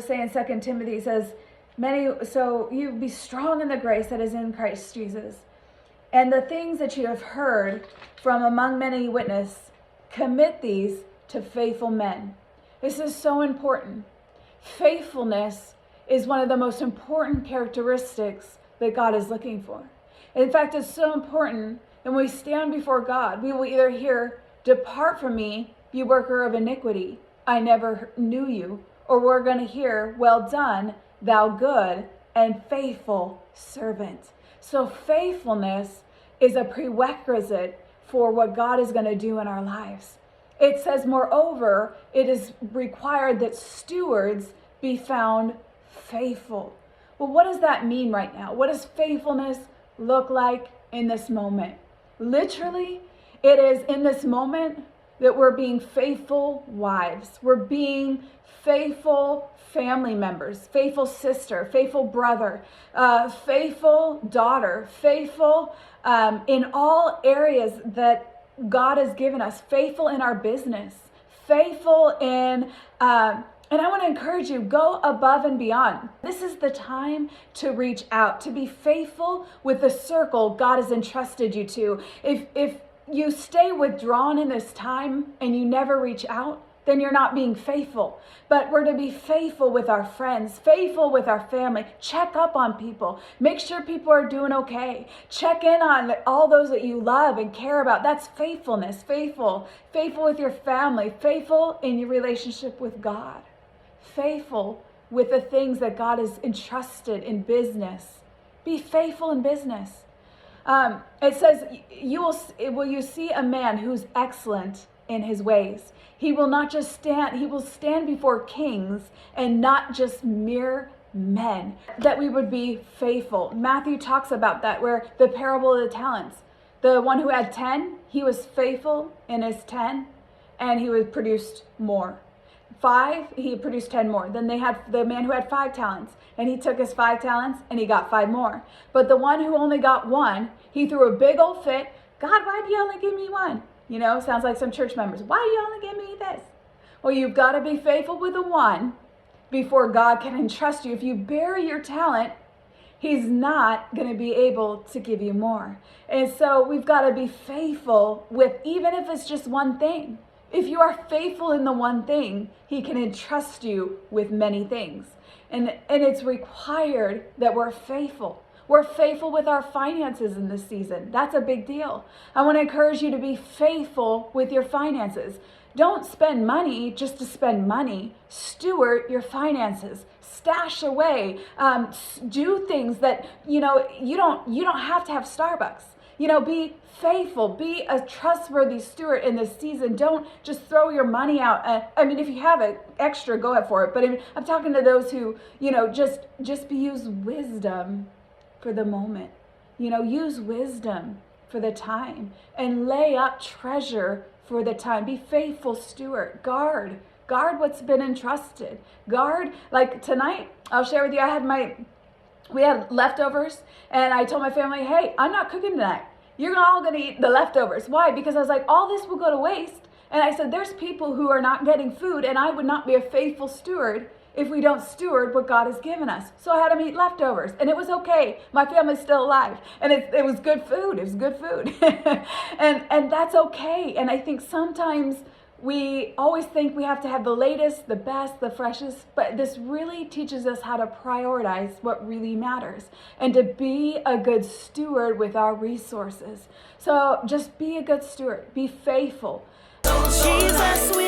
to say in 2 Timothy, it says, so you be strong in the grace that is in Christ Jesus. And the things that you have heard from among many witnesses, commit these to faithful men. This is so important. Faithfulness is one of the most important characteristics that God is looking for. In fact, it's so important that when we stand before God, we will either hear, "Depart from me, you worker of iniquity, I never knew you," or we're going to hear, "Well done, thou good and faithful servant." So faithfulness is a prerequisite for what God is going to do in our lives. It says, moreover, it is required that stewards be found faithful. Well, what does that mean right now? What does faithfulness look like in this moment? Literally, it is in this moment that we're being faithful wives. We're being faithful family members, faithful sister, faithful brother, faithful daughter, faithful in all areas that God has given us, faithful in our business, faithful in, and I want to encourage you, go above and beyond. This is the time to reach out, to be faithful with the circle God has entrusted you to. If you stay withdrawn in this time and you never reach out, then you're not being faithful. But we're to be faithful with our friends, faithful with our family. Check up on people. Make sure people are doing okay. Check in on all those that you love and care about. That's faithfulness. Faithful with your family, faithful in your relationship with God, faithful with the things that God has entrusted in business. Be faithful in business. It says, will you see a man who's excellent in his ways? He will not just stand, he will stand before kings and not just mere men. That we would be faithful. Matthew talks about that, where the parable of the talents. The one who had 10, he was faithful in his 10 and he was produced more. 5, he produced 10 more. Then they had the man who had 5 talents, and he took his 5 talents and he got 5 more. But the one who only got 1, he threw a big old fit. "God, why do you only give me 1? You know, sounds like some church members. "Why do you only give me this?" Well, you've got to be faithful with the 1 before God can entrust you. If you bury your talent, he's not going to be able to give you more. And so we've got to be faithful with, even if it's just one thing. If you are faithful in the one thing, he can entrust you with many things. And it's required that we're faithful. We're faithful with our finances in this season. That's a big deal. I want to encourage you to be faithful with your finances. Don't spend money just to spend money. Steward your finances. Stash away. Do things that, you don't have to have Starbucks. Be faithful. Be a trustworthy steward in this season. Don't just throw your money out. If you have it extra, go ahead for it. But I'm talking to those who, just use wisdom for the moment. Use wisdom for the time and lay up treasure for the time. Be faithful steward. Guard what's been entrusted. Guard, like tonight, I'll share with you, we had leftovers, and I told my family, "Hey, I'm not cooking tonight. You're all going to eat the leftovers." Why? Because I was like, all this will go to waste. And I said, there's people who are not getting food, and I would not be a faithful steward if we don't steward what God has given us. So I had them eat leftovers, and it was okay. My family's still alive, and it was good food. It was good food. and that's okay. And I think sometimes we always think we have to have the latest, the best, the freshest, but this really teaches us how to prioritize what really matters and to be a good steward with our resources. So just be a good steward. Be faithful. Jesus, we